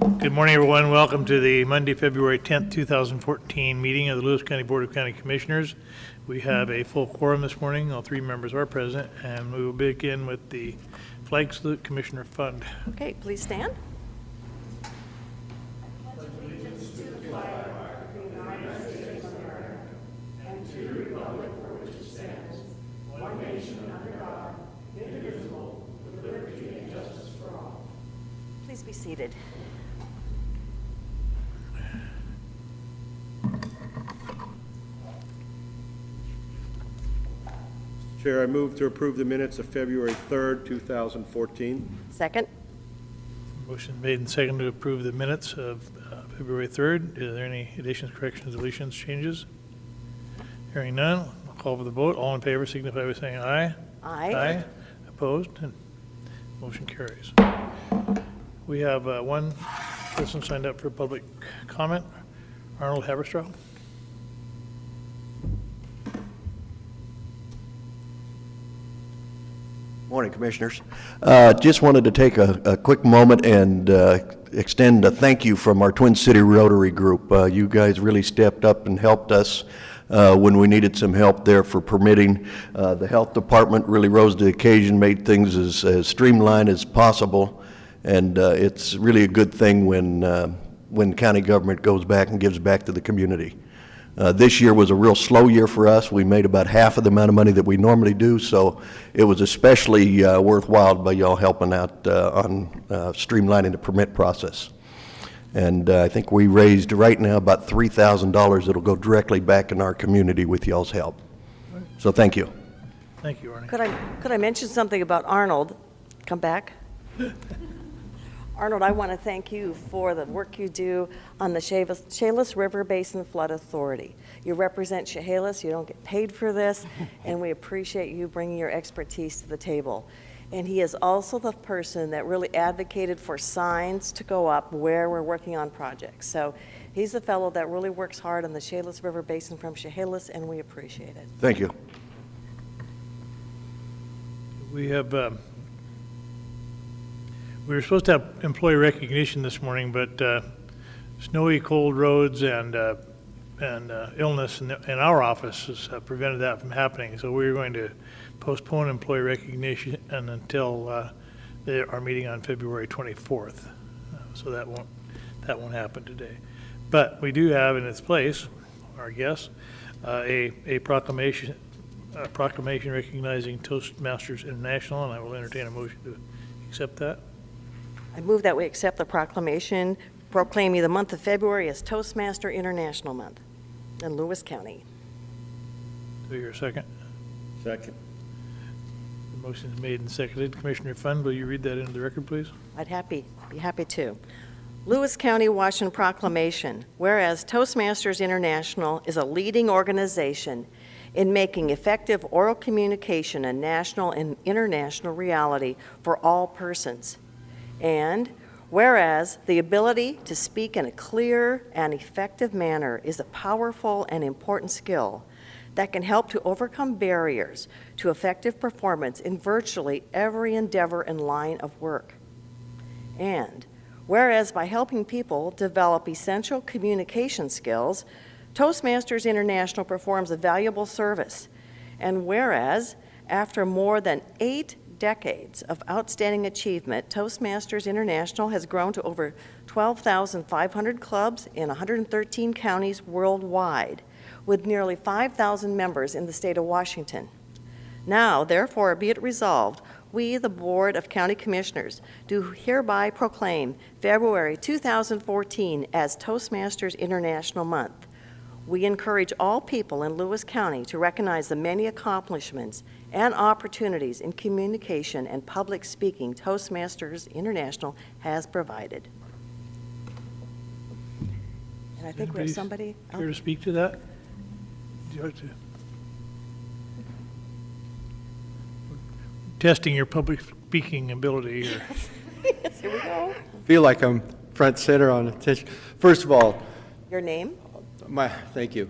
Good morning, everyone. Welcome to the Monday, February 10th, 2014 meeting of the Lewis County Board of County Commissioners. We have a full quorum this morning. All three members are present, and we will begin with the flag salute. Commissioner Fund. Okay, please stand. Please be seated. Chair, I move to approve the minutes of February 3rd, 2014. Second. Motion made and seconded to approve the minutes of February 3rd. Are there any additions, corrections, deletions, changes? Hearing none, I'll call for the vote. All in favor signify by saying aye. Aye. Aye. Opposed? And motion carries. We have one person signed up for public comment. Arnold Haberstraw. Morning, Commissioners. Just wanted to take a quick moment and extend a thank you from our Twin City Rotary Group. You guys really stepped up and helped us when we needed some help there for permitting. The Health Department really rose to the occasion, made things as streamlined as possible, and it's really a good thing when county government goes back and gives back to the community. This year was a real slow year for us. We made about half of the amount of money that we normally do, so it was especially worthwhile by y'all helping out on streamlining the permit process. And I think we raised right now about $3,000 that'll go directly back in our community with y'all's help. So thank you. Thank you, Arnie. Could I mention something about Arnold? Come back. Arnold, I want to thank you for the work you do on the Chehalis River Basin Flood Authority. You represent Chehalis, you don't get paid for this, and we appreciate you bringing your expertise to the table. And he is also the person that really advocated for signs to go up where we're working on projects. So he's the fellow that really works hard on the Chehalis River Basin from Chehalis, and we appreciate it. Thank you. We have we were supposed to have employee recognition this morning, but snowy, cold roads and illness in our office has prevented that from happening. So we're going to postpone employee recognition until our meeting on February 24th. So that won't happen today. But we do have in its place, our guest, a proclamation recognizing Toastmasters International, and I will entertain a motion to accept that. I move that we accept the proclamation proclaiming the month of February as Toastmaster International Month in Lewis County. Do you hear a second? Second. The motion is made and seconded. Commissioner Fund, will you read that into the record, please? I'd be happy to. Lewis County, Washington Proclamation. Whereas Toastmasters International is a leading organization in making effective oral communication a national and international reality for all persons. And whereas the ability to speak in a clear and effective manner is a powerful and important skill that can help to overcome barriers to effective performance in virtually every endeavor and line of work. And whereas by helping people develop essential communication skills, Toastmasters International performs a valuable service. And whereas after more than 8 decades of outstanding achievement, Toastmasters International has grown to over 12,500 clubs in 113 counties worldwide, with nearly 5,000 members in the state of Washington. Now, therefore, be it resolved, we, the Board of County Commissioners, do hereby proclaim February 2014 as Toastmasters International Month. We encourage all people in Lewis County to recognize the many accomplishments and opportunities in communication and public speaking Toastmasters International has provided. And I think we have somebody here to speak to that. Do you like to? Testing your public speaking ability here. Yes, here we go. Feel like I'm front center on attention. First of all, Your name? thank you.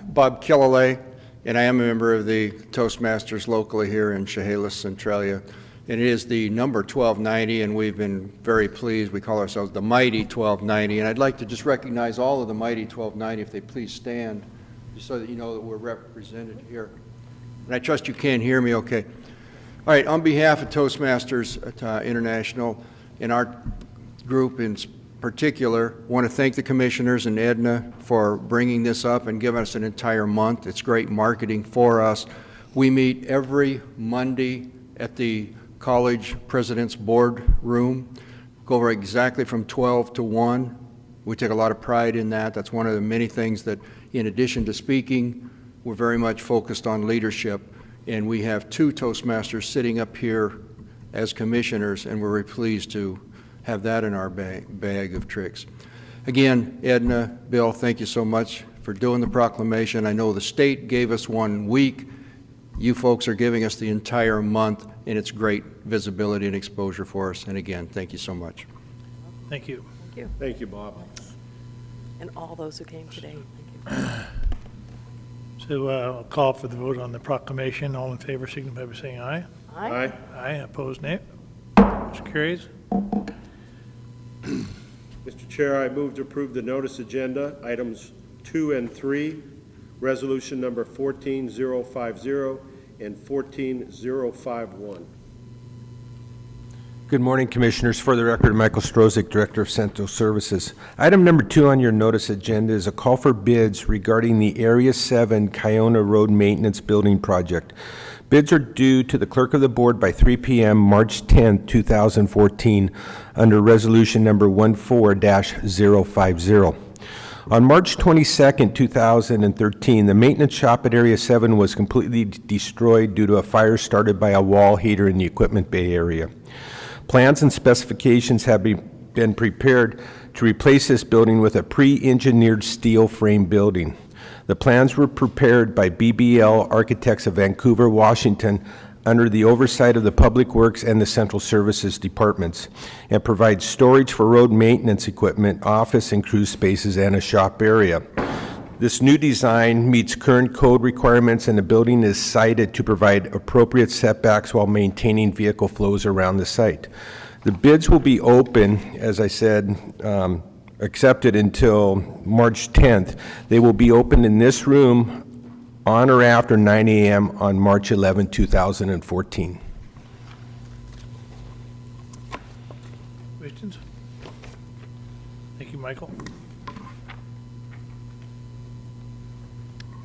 Bob Killalay, and I am a member of the Toastmasters locally here in Chehalis, Centralia. and it is the number 1290, and we've been very pleased. We call ourselves the Mighty 1290, and I'd like to just recognize all of the Mighty 1290, if they please stand, just so that you know that we're represented here. And I trust you can hear me okay. All right, on behalf of Toastmasters International and our group in particular, I want to thank the commissioners and Edna for bringing this up and giving us an entire month. It's great marketing for us. We meet every Monday at the College President's Board Room, go over exactly from 12 to 1. We take a lot of pride in that. That's one of the many things that, in addition to speaking, we're very much focused on leadership. And we have 2 Toastmasters sitting up here as commissioners, and we're very pleased to have that in our bag of tricks. Again, Edna, Bill, thank you so much for doing the proclamation. I know the state gave us 1 week. You folks are giving us the entire month, and it's great visibility and exposure for us. And again, thank you so much. Thank you. Thank you. Thank you, Bob. And all those who came today, thank you. So I'll call for the vote on the proclamation. All in favor signify by saying aye. Aye. Aye, opposed, nay. Motion carries. Mr. Chair, I move to approve the notice agenda, items 2 and 3, resolution number 14050 and 14051. Good morning, Commissioners. For the record, Michael Strozik, Director of Central Services. Item number 2 on your notice agenda is a call for bids regarding the Area 7 Kiona Road Maintenance Building Project. Bids are due to the Clerk of the Board by 3 p.m. March 10, 2014, under Resolution number 14-050. On March 22, 2013, the maintenance shop at Area 7 was completely destroyed due to a fire started by a wall heater in the equipment bay area. Plans and specifications have been prepared to replace this building with a pre-engineered steel frame building. The plans were prepared by BBL Architects of Vancouver, Washington, under the oversight of the Public Works and the Central Services Departments, and provide storage for road maintenance equipment, office and crew spaces, and a shop area. This new design meets current code requirements, and the building is sited to provide appropriate setbacks while maintaining vehicle flows around the site. The bids will be open, as I said, accepted until March 10th. They will be open in this room on or after 9 a.m. on March 11, 2014. Questions? Thank you, Michael.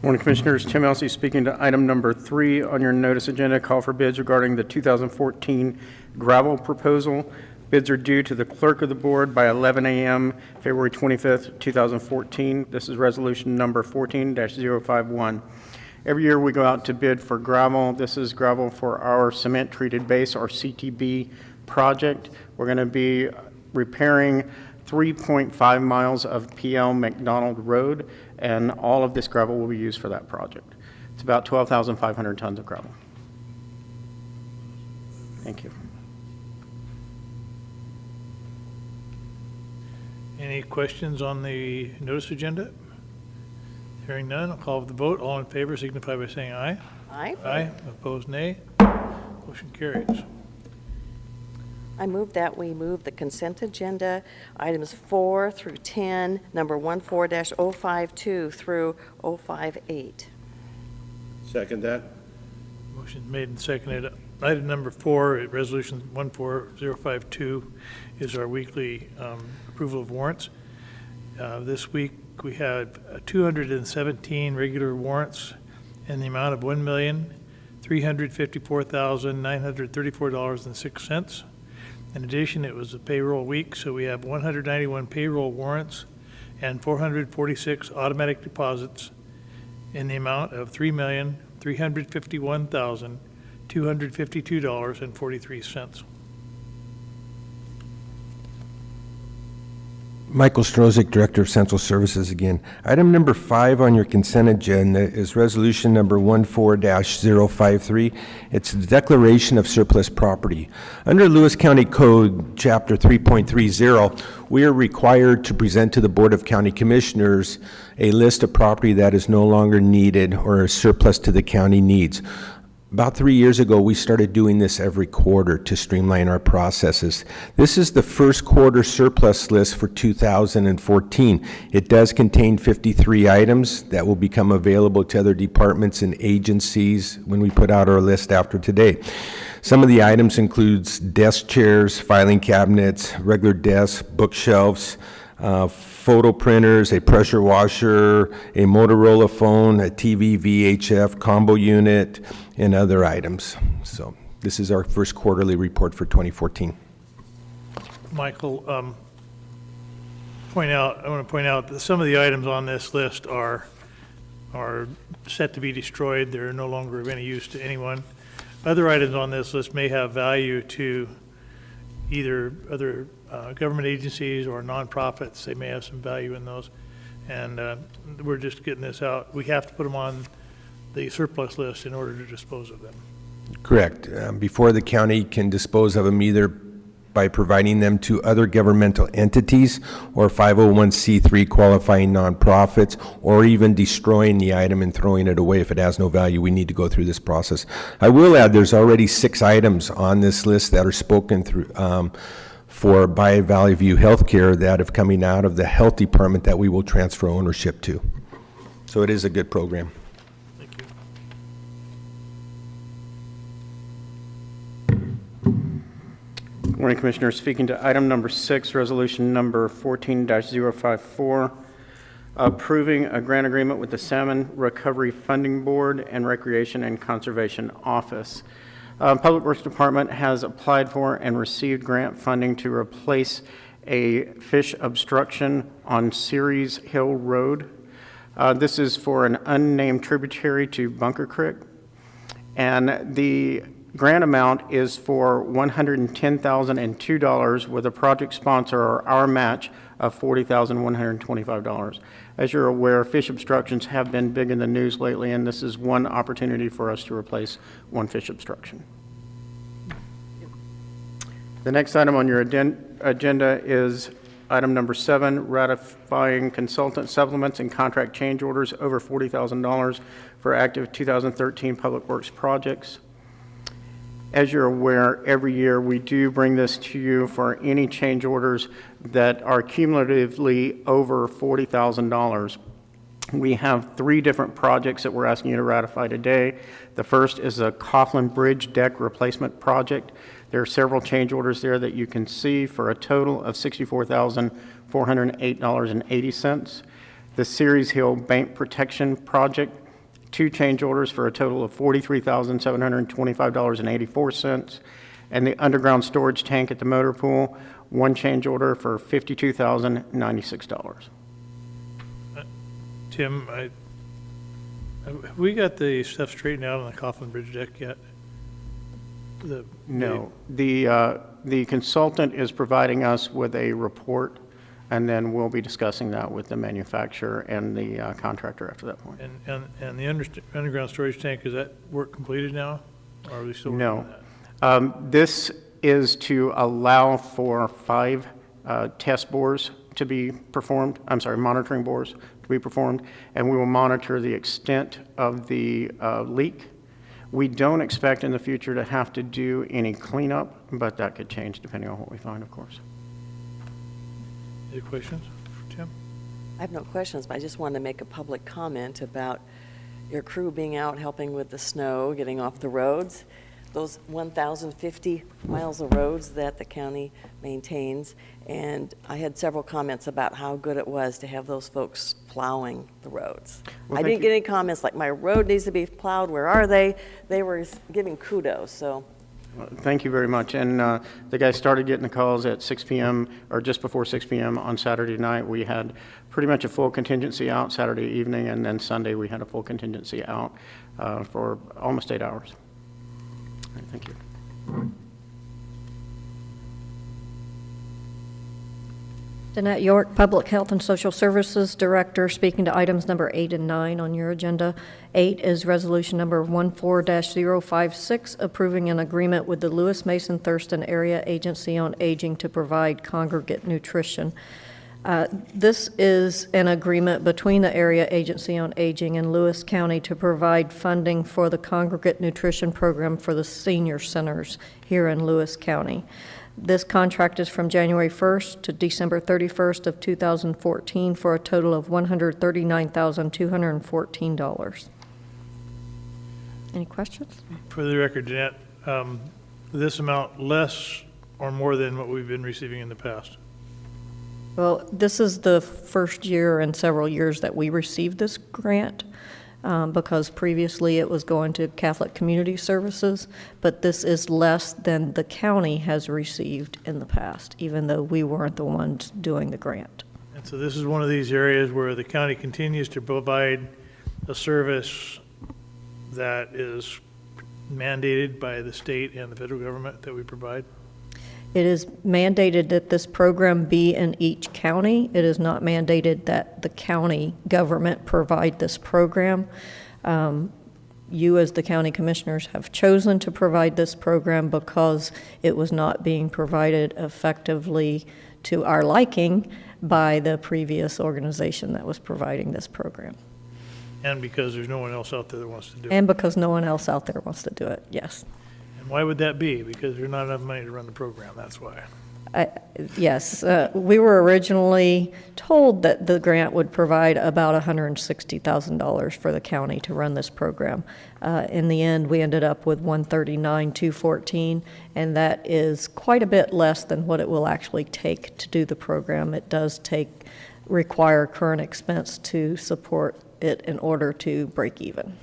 Morning, Commissioners. Tim Elsey speaking to item number 3 on your notice agenda, call for bids regarding the 2014 gravel proposal. Bids are due to the Clerk of the Board by 11 a.m., February 25th, 2014. This is resolution number 14-051. Every year we go out to bid for gravel. This is gravel for our cement treated base, our CTB project. We're going to be repairing 3.5 miles of PL McDonald Road, and all of this gravel will be used for that project. It's about 12,500 tons of gravel. Thank you. Any questions on the notice agenda? Hearing none, I'll call for the vote. All in favor signify by saying aye. Aye. Aye, opposed, nay. Motion carries. I move that we move the consent agenda, items 4 through 10, number 14-052 through 058. Second that. Motion made and seconded. Item number 4, resolution 14052, is our weekly approval of warrants. This week we had 217 regular warrants in the amount of $1,354,934.06. In addition, it was a payroll week, so we have 191 payroll warrants and 446 automatic deposits in the amount of $3,351,252.43. Michael Strozik, Director of Central Services again. Item number 5 on your consent agenda is resolution number 14-053. It's the declaration of surplus property. Under Lewis County Code, Chapter 3.30, we are required to present to the Board of County Commissioners a list of property that is no longer needed or is surplus to the county needs. About 3 years ago, we started doing this every quarter to streamline our processes. This is the first quarter surplus list for 2014. It does contain 53 items that will become available to other departments and agencies when we put out our list after today. Some of the items includes desk chairs, filing cabinets, regular desks, bookshelves, photo printers, a pressure washer, a Motorola phone, a TV VHF combo unit, and other items. So this is our first quarterly report for 2014. Michael, I want to point out that some of the items on this list are set to be destroyed. They're no longer of any use to anyone. Other items on this list may have value to either other government agencies or nonprofits. They may have some value in those. And we're just getting this out. We have to put them on the surplus list in order to dispose of them. Correct. Before the county can dispose of them, either by providing them to other governmental entities or 501c3 qualifying nonprofits, or even destroying the item and throwing it away if it has no value, we need to go through this process. I will add there's already 6 items on this list that are spoken through for by Valley View Healthcare that have coming out of the health department that we will transfer ownership to. So it is a good program. Thank you. Morning, Commissioners. Speaking to item number 6, resolution number 14-054, approving a grant agreement with the Salmon Recovery Funding Board and Recreation and Conservation Office. Public Works Department has applied for and received grant funding to replace a fish obstruction on Ceres Hill Road. This is for an unnamed tributary to Bunker Creek, and the grant amount is for $110,002 with a project sponsor or our match of $40,125. As you're aware, fish obstructions have been big in the news lately, and this is one opportunity for us to replace one fish obstruction. The next item on your agenda is item number 7, ratifying consultant supplements and contract change orders over $40,000 for active 2013 Public Works projects. As you're aware, every year we do bring this to you for any change orders that are cumulatively over $40,000. We have 3 different projects that we're asking you to ratify today. The first is a Coughlin Bridge deck replacement project. There are several change orders there that you can see for a total of $64,408.80. The Ceres Hill Bank Protection Project, 2 change orders for a total of $43,725.84, and the underground storage tank at the motor pool, 1 change order for $52,096. Tim, have we got the stuff straightened out on the Coughlin Bridge deck yet? No, the consultant is providing us with a report, and then we'll be discussing that with the manufacturer and the contractor after that point. And the underground storage tank, is that work completed now? Or are we still working on No. that? This is to allow for 5 test bores to be performed, monitoring bores to be performed, and we will monitor the extent of the leak. We don't expect in the future to have to do any cleanup, but that could change depending on what we find, of course. Any questions for Tim? I have no questions, but I just wanted to make a public comment about your crew being out helping with the snow, getting off the roads. Those 1,050 miles of roads that the county maintains, and I had several comments about how good it was to have those folks plowing the roads. Well, I thank didn't get any comments like, my road needs to be plowed, where are they? They were giving kudos, so. Thank you very much. And the guys started getting the calls at 6 p.m. or just before 6 p.m. on Saturday night. We had pretty much a full contingency out Saturday evening, and then Sunday we had a full contingency out for almost 8 hours. All right, thank you. Danette York, Public Health and Social Services Director, speaking to items number 8 and 9 on your agenda. 8 is resolution number 14-056, approving an agreement with the Lewis Mason Thurston Area Agency on Aging to provide congregate nutrition. This is an agreement between the Area Agency on Aging and Lewis County to provide funding for the congregate nutrition program for the senior centers here in Lewis County. This contract is from January 1st to December 31st of 2014 for a total of $139,214. Any questions? For the record, Jeanette, this amount less or more than what we've been receiving in the past? Well, this is the first year in several years that we received this grant, because previously it was going to Catholic Community Services, but this is less than the county has received in the past, even though we weren't the ones doing the grant. And so this is one of these areas where the county continues to provide a service that is mandated by the state and the federal government that we provide? It is mandated that this program be in each county. It is not mandated that the county government provide this program. You, as the county commissioners, have chosen to provide this program because it was not being provided effectively to our liking by the previous organization that was providing this program. And because there's no one else out there that wants to do it? And because no one else out there wants to do it, yes. And why would that be? Because there's not enough money to run the program, that's why. Yes, we were originally told that the grant would provide about $160,000 for the county to run this program. In the end, we ended up with $139,214, and that is quite a bit less than what it will actually take to do the program. It does require current expense to support it in order to break even.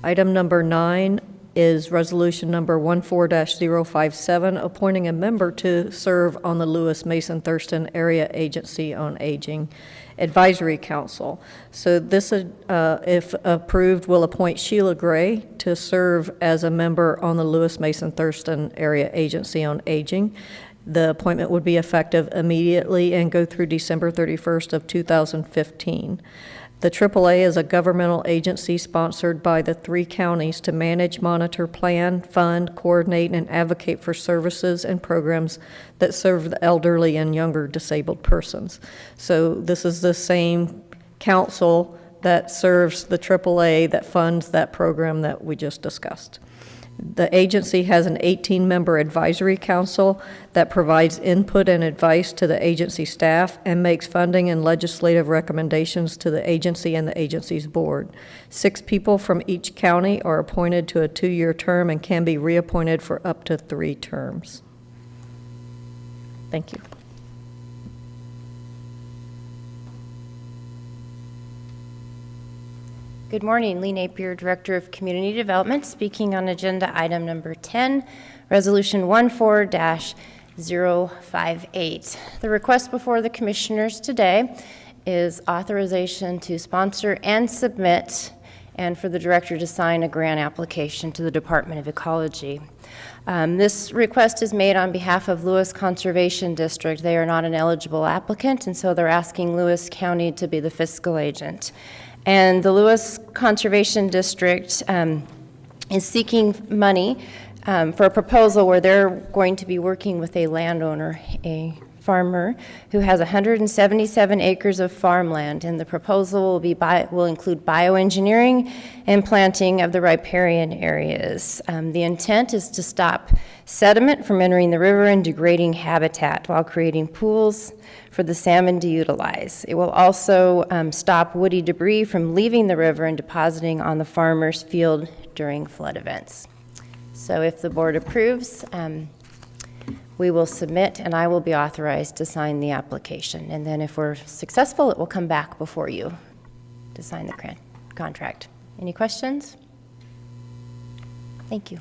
Item number 9 is resolution number 14-057, appointing a member to serve on the Lewis Mason Thurston Area Agency on Aging Advisory Council. So this, if approved, will appoint Sheila Gray to serve as a member on the Lewis Mason Thurston Area Agency on Aging. The appointment would be effective immediately and go through December 31st of 2015. The AAA is a governmental agency sponsored by the 3 counties to manage, monitor, plan, fund, coordinate, and advocate for services and programs that serve the elderly and younger disabled persons. So this is the same council that serves the AAA that funds that program that we just discussed. The agency has an 18-member advisory council that provides input and advice to the agency staff and makes funding and legislative recommendations to the agency and the agency's board. 6 people from each county are appointed to a 2-year term and can be reappointed for up to 3 terms. Thank you. Good morning, Lee Napier, Director of Community Development, speaking on agenda item number 10, Resolution 14-058. The request before the Commissioners today is authorization to sponsor and submit, and for the Director to sign a grant application to the Department of Ecology. This request is made on behalf of Lewis Conservation District. They are not an eligible applicant, and so they're asking Lewis County to be the fiscal agent. And the Lewis Conservation District is seeking money for a proposal where they're going to be working with a landowner, a farmer, who has 177 acres of farmland, and the proposal will include bioengineering and planting of the riparian areas. The intent is to stop sediment from entering the river and degrading habitat while creating pools for the salmon to utilize. It will also stop woody debris from leaving the river and depositing on the farmer's field during flood events. So if the board approves, we will submit and I will be authorized to sign the application. And then if we're successful, it will come back before you to sign the contract. Any questions? Thank you.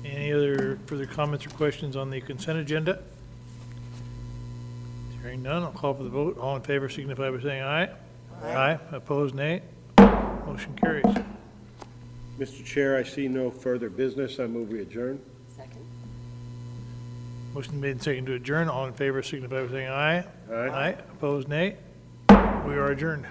Any other further comments or questions on the consent agenda? Hearing none, I'll call for the vote. All in favor signify by saying aye. Aye. Opposed, nay. Motion carries. Mr. Chair, I see no further business. I move we adjourn. Motion made and seconded to adjourn. All in favor signify by saying aye. Aye. Opposed, nay. We are adjourned.